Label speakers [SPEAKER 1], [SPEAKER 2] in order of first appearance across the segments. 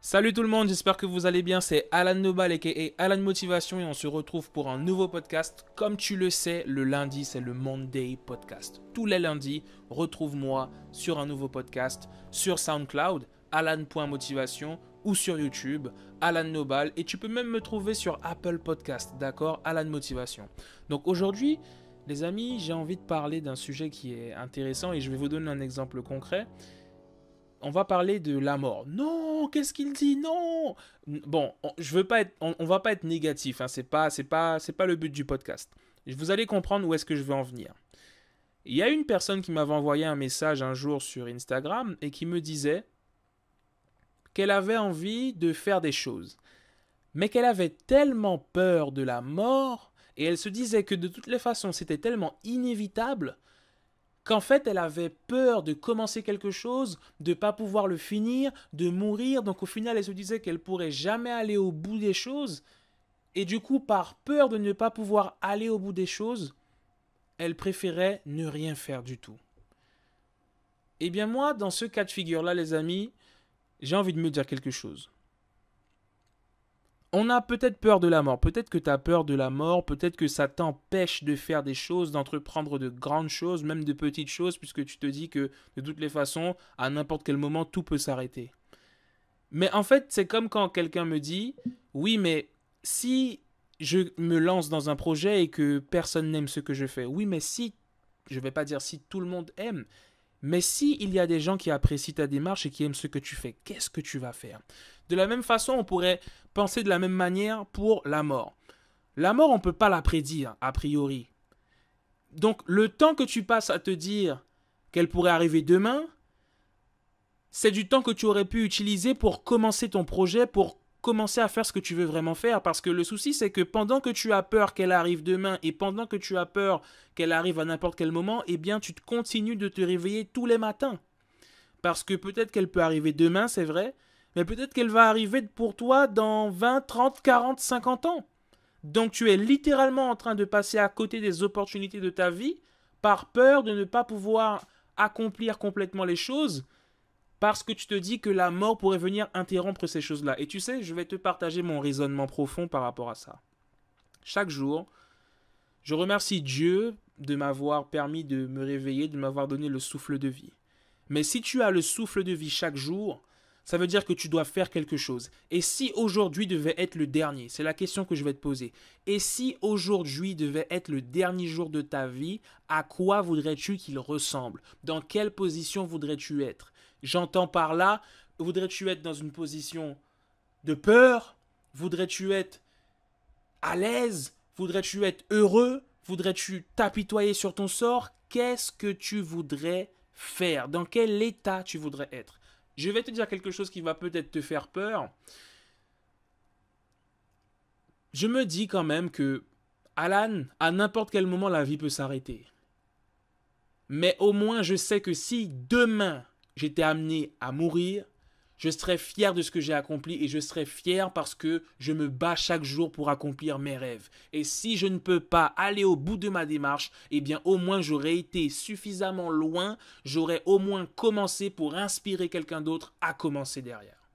[SPEAKER 1] Salut tout le monde, j'espère que vous allez bien, c'est Alan Nobal aka Alan Motivation et on se retrouve pour un nouveau podcast. Comme tu le sais, le lundi c'est le Monday Podcast. Tous les lundis, retrouve-moi sur un nouveau podcast sur SoundCloud, alan.motivation ou sur YouTube, Alan Nobal, et tu peux même me trouver sur Apple Podcast, d'accord, Alan Motivation. Donc aujourd'hui, les amis, j'ai envie de parler d'un sujet qui est intéressant et je vais vous donner un exemple concret. On va parler de la mort. Non, qu'est-ce qu'il dit? Non. Bon, je veux pas être, on va pas être négatif. Hein, c'est pas le but du podcast. Vous allez comprendre où est-ce que je veux en venir. Il y a une personne qui m'avait envoyé un message un jour sur Instagram et qui me disait qu'elle avait envie de faire des choses, mais qu'elle avait tellement peur de la mort et elle se disait que de toutes les façons c'était tellement inévitable qu'en fait elle avait peur de commencer quelque chose, de ne pas pouvoir le finir, de mourir. Donc au final elle se disait qu'elle pourrait jamais aller au bout des choses. Et du coup par peur de ne pas pouvoir aller au bout des choses, elle préférait ne rien faire du tout. Et bien moi dans ce cas de figure là les amis, j'ai envie de me dire quelque chose. On a peut-être peur de la mort, peut-être que tu as peur de la mort, peut-être que ça t'empêche de faire des choses, d'entreprendre de grandes choses, même de petites choses, puisque tu te dis que de toutes les façons, à n'importe quel moment, tout peut s'arrêter. Mais en fait, c'est comme quand quelqu'un me dit, oui, mais si je me lance dans un projet et que personne n'aime ce que je fais, oui, mais si, je ne vais pas dire si tout le monde aime, mais si il y a des gens qui apprécient ta démarche et qui aiment ce que tu fais, qu'est-ce que tu vas faire? De la même façon, on pourrait penser de la même manière pour la mort. La mort, on ne peut pas la prédire, a priori. Donc, le temps que tu passes à te dire qu'elle pourrait arriver demain, c'est du temps que tu aurais pu utiliser pour commencer ton projet, pour commencer à faire ce que tu veux vraiment faire. Parce que le souci, c'est que pendant que tu as peur qu'elle arrive demain et pendant que tu as peur qu'elle arrive à n'importe quel moment, eh bien, tu continues de te réveiller tous les matins. Parce que peut-être qu'elle peut arriver demain, c'est vrai, mais peut-être qu'elle va arriver pour toi dans 20, 30, 40, 50 ans. Donc tu es littéralement en train de passer à côté des opportunités de ta vie par peur de ne pas pouvoir accomplir complètement les choses parce que tu te dis que la mort pourrait venir interrompre ces choses-là. Et tu sais, je vais te partager mon raisonnement profond par rapport à ça. Chaque jour, je remercie Dieu de m'avoir permis de me réveiller, de m'avoir donné le souffle de vie. Mais si tu as le souffle de vie chaque jour, ça veut dire que tu dois faire quelque chose. Et si aujourd'hui devait être le dernier, c'est la question que je vais te poser. Et si aujourd'hui devait être le dernier jour de ta vie, à quoi voudrais-tu qu'il ressemble? Dans quelle position voudrais-tu être? J'entends par là, voudrais-tu être dans une position de peur? Voudrais-tu être à l'aise? Voudrais-tu être heureux? Voudrais-tu t'apitoyer sur ton sort? Qu'est-ce que tu voudrais faire? Dans quel état tu voudrais être? Je vais te dire quelque chose qui va peut-être te faire peur. Je me dis quand même que, Alan, à n'importe quel moment, la vie peut s'arrêter. Mais au moins, je sais que si demain, j'étais amené à mourir, je serais fier de ce que j'ai accompli et je serais fier parce que je me bats chaque jour pour accomplir mes rêves. Et si je ne peux pas aller au bout de ma démarche, eh bien au moins j'aurais été suffisamment loin, j'aurais au moins commencé pour inspirer quelqu'un d'autre à commencer derrière.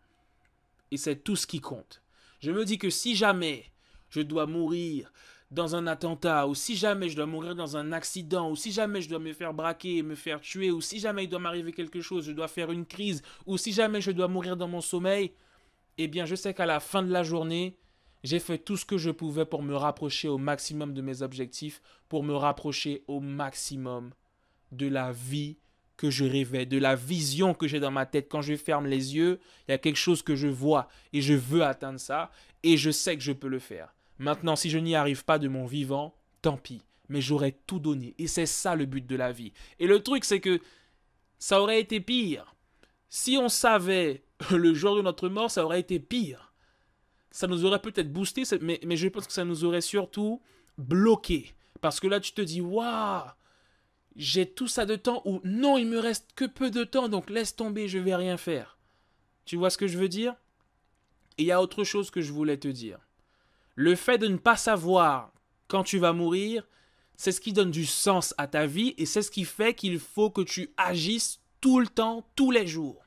[SPEAKER 1] Et c'est tout ce qui compte. Je me dis que si jamais je dois mourir dans un attentat, ou si jamais je dois mourir dans un accident, ou si jamais je dois me faire braquer et me faire tuer, ou si jamais il doit m'arriver quelque chose, je dois faire une crise, ou si jamais je dois mourir dans mon sommeil, eh bien je sais qu'à la fin de la journée, j'ai fait tout ce que je pouvais pour me rapprocher au maximum de mes objectifs, pour me rapprocher au maximum de la vie que je rêvais, de la vision que j'ai dans ma tête. Quand je ferme les yeux, il y a quelque chose que je vois et je veux atteindre ça et je sais que je peux le faire. Maintenant, si je n'y arrive pas de mon vivant, tant pis. Mais j'aurais tout donné. Et c'est ça le but de la vie. Et le truc, c'est que ça aurait été pire. Si on savait le jour de notre mort, ça aurait été pire. Ça nous aurait peut-être boosté, mais je pense que ça nous aurait surtout bloqué. Parce que là, tu te dis, waouh, j'ai tout ça de temps, ou non, il me reste que peu de temps, donc laisse tomber, je vais rien faire. Tu vois ce que je veux dire? Et il y a autre chose que je voulais te dire. Le fait de ne pas savoir quand tu vas mourir, c'est ce qui donne du sens à ta vie et c'est ce qui fait qu'il faut que tu agisses tout le temps, tous les jours.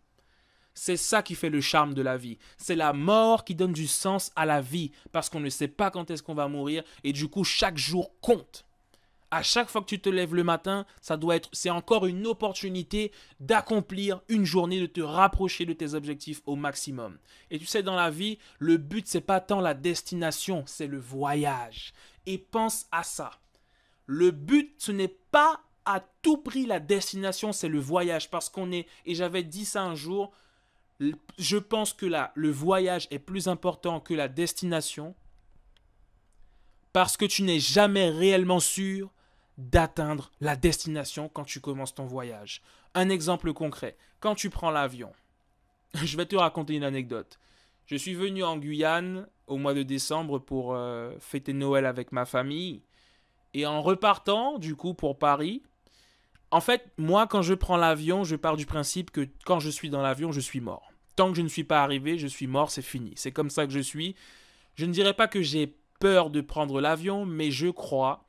[SPEAKER 1] C'est ça qui fait le charme de la vie. C'est la mort qui donne du sens à la vie parce qu'on ne sait pas quand est-ce qu'on va mourir et du coup chaque jour compte. À chaque fois que tu te lèves le matin, c'est encore une opportunité d'accomplir une journée, de te rapprocher de tes objectifs au maximum. Et tu sais, dans la vie, le but, c'est pas tant la destination, c'est le voyage. Et pense à ça. Le but, ce n'est pas à tout prix la destination, c'est le voyage. Parce et j'avais dit ça un jour, je pense que là, le voyage est plus important que la destination. Parce que tu n'es jamais réellement sûr d'atteindre la destination quand tu commences ton voyage. Un exemple concret, quand tu prends l'avion, je vais te raconter une anecdote. Je suis venu en Guyane au mois de décembre pour fêter Noël avec ma famille. Et en repartant, du coup, pour Paris, en fait, moi, quand je prends l'avion, je pars du principe que quand je suis dans l'avion, je suis mort. Tant que je ne suis pas arrivé, je suis mort, c'est fini. C'est comme ça que je suis. Je ne dirais pas que j'ai peur de prendre l'avion, mais je crois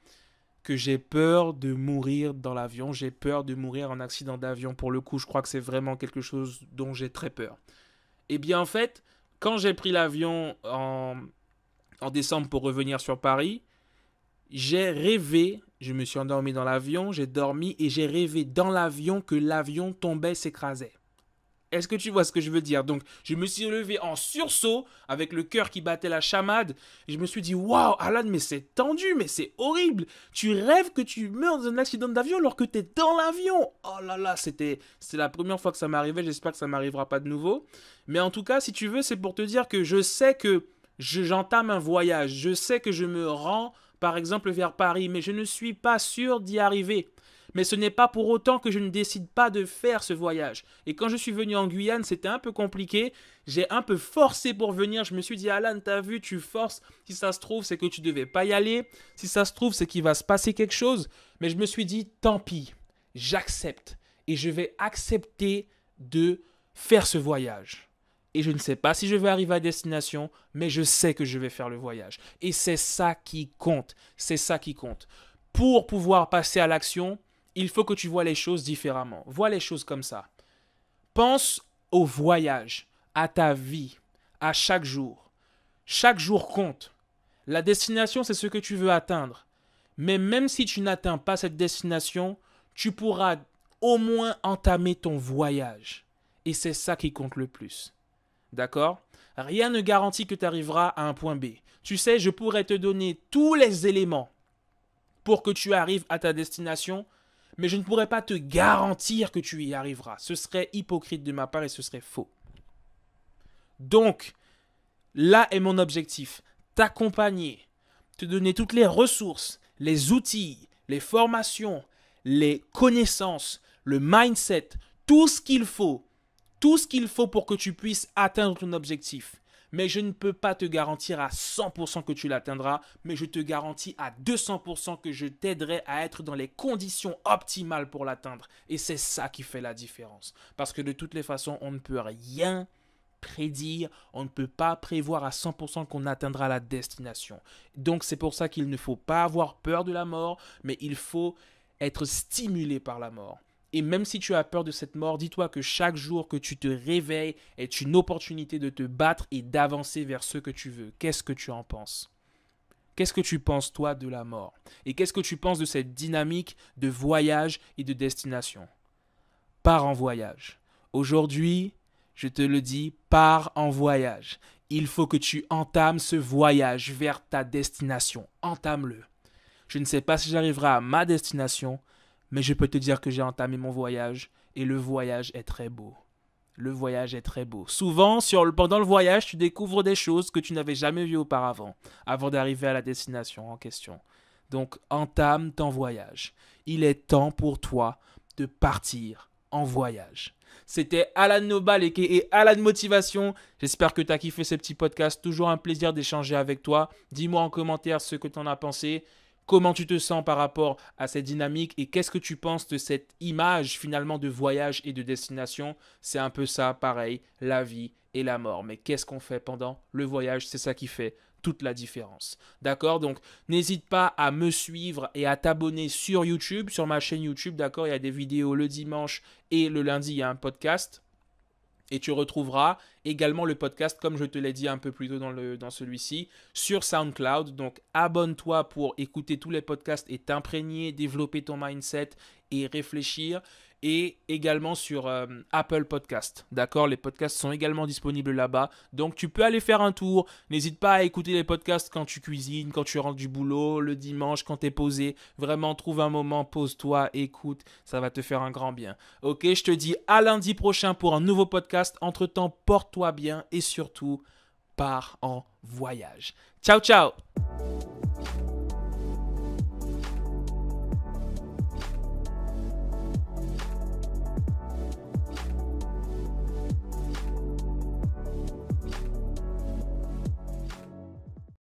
[SPEAKER 1] que j'ai peur de mourir dans l'avion. J'ai peur de mourir en accident d'avion. Pour le coup, je crois que c'est vraiment quelque chose dont j'ai très peur. Eh bien, en fait, quand j'ai pris l'avion en décembre pour revenir sur Paris, j'ai rêvé, je me suis endormi dans l'avion, j'ai dormi et j'ai rêvé dans l'avion que l'avion tombait, s'écrasait. Est-ce que tu vois ce que je veux dire? Donc, je me suis levé en sursaut, avec le cœur qui battait la chamade, et je me suis dit, waouh, Alan, mais c'est tendu, mais c'est horrible. Tu rêves que tu meurs dans un accident d'avion alors que tu es dans l'avion. Oh là là, c'est la première fois que ça m'arrivait, j'espère que ça ne m'arrivera pas de nouveau. Mais en tout cas, si tu veux, c'est pour te dire que je sais que j'entame un voyage, je sais que je me rends, par exemple, vers Paris, mais je ne suis pas sûr d'y arriver. Mais ce n'est pas pour autant que je ne décide pas de faire ce voyage. Et quand je suis venu en Guyane, c'était un peu compliqué. J'ai un peu forcé pour venir. Je me suis dit, Alan, t'as vu, tu forces. Si ça se trouve, c'est que tu devais pas y aller. Si ça se trouve, c'est qu'il va se passer quelque chose. Mais je me suis dit, tant pis, j'accepte. Et je vais accepter de faire ce voyage. Et je ne sais pas si je vais arriver à destination, mais je sais que je vais faire le voyage. Et c'est ça qui compte. C'est ça qui compte. Pour pouvoir passer à l'action, il faut que tu vois les choses différemment. Vois les choses comme ça. Pense au voyage, à ta vie, à chaque jour. Chaque jour compte. La destination, c'est ce que tu veux atteindre. Mais même si tu n'atteins pas cette destination, tu pourras au moins entamer ton voyage. Et c'est ça qui compte le plus. D'accord? Rien ne garantit que tu arriveras à un point B. Tu sais, je pourrais te donner tous les éléments pour que tu arrives à ta destination, mais je ne pourrais pas te garantir que tu y arriveras. Ce serait hypocrite de ma part et ce serait faux. Donc, là est mon objectif. T'accompagner, te donner toutes les ressources, les outils, les formations, les connaissances, le mindset, tout ce qu'il faut pour que tu puisses atteindre ton objectif. Mais je ne peux pas te garantir à 100% que tu l'atteindras, mais je te garantis à 200% que je t'aiderai à être dans les conditions optimales pour l'atteindre. Et c'est ça qui fait la différence. Parce que de toutes les façons, on ne peut rien prédire, on ne peut pas prévoir à 100% qu'on atteindra la destination. Donc c'est pour ça qu'il ne faut pas avoir peur de la mort, mais il faut être stimulé par la mort. Et même si tu as peur de cette mort, dis-toi que chaque jour que tu te réveilles est une opportunité de te battre et d'avancer vers ce que tu veux. Qu'est-ce que tu en penses? Qu'est-ce que tu penses, toi, de la mort? Et qu'est-ce que tu penses de cette dynamique de voyage et de destination? Pars en voyage. Aujourd'hui, je te le dis, pars en voyage. Il faut que tu entames ce voyage vers ta destination. Entame-le. Je ne sais pas si j'arriverai à ma destination, mais je peux te dire que j'ai entamé mon voyage et le voyage est très beau. Le voyage est très beau. Souvent, pendant le voyage, tu découvres des choses que tu n'avais jamais vues auparavant, avant d'arriver à la destination en question. Donc, entame ton voyage. Il est temps pour toi de partir en voyage. C'était Alan Nobal et Alan Motivation. J'espère que tu as kiffé ce petit podcast. Toujours un plaisir d'échanger avec toi. Dis-moi en commentaire ce que tu en as pensé. Comment tu te sens par rapport à cette dynamique et qu'est-ce que tu penses de cette image finalement de voyage et de destination? C'est un peu ça, pareil, la vie et la mort. Mais qu'est-ce qu'on fait pendant le voyage? C'est ça qui fait toute la différence. D'accord? Donc, n'hésite pas à me suivre et à t'abonner sur YouTube, sur ma chaîne YouTube. D'accord? Il y a des vidéos le dimanche et le lundi, il y a un podcast. Et tu retrouveras également le podcast, comme je te l'ai dit un peu plus tôt dans celui-ci, sur SoundCloud. Donc, abonne-toi pour écouter tous les podcasts et t'imprégner, développer ton mindset et réfléchir. Et également sur Apple Podcast. D'accord? Les podcasts sont également disponibles là-bas. Donc, tu peux aller faire un tour. N'hésite pas à écouter les podcasts quand tu cuisines, quand tu rentres du boulot, le dimanche, quand tu es posé. Vraiment, trouve un moment, pose-toi, écoute. Ça va te faire un grand bien. Ok, je te dis à lundi prochain pour un nouveau podcast. Entre-temps, porte-toi bien et surtout, pars en voyage. Ciao, ciao!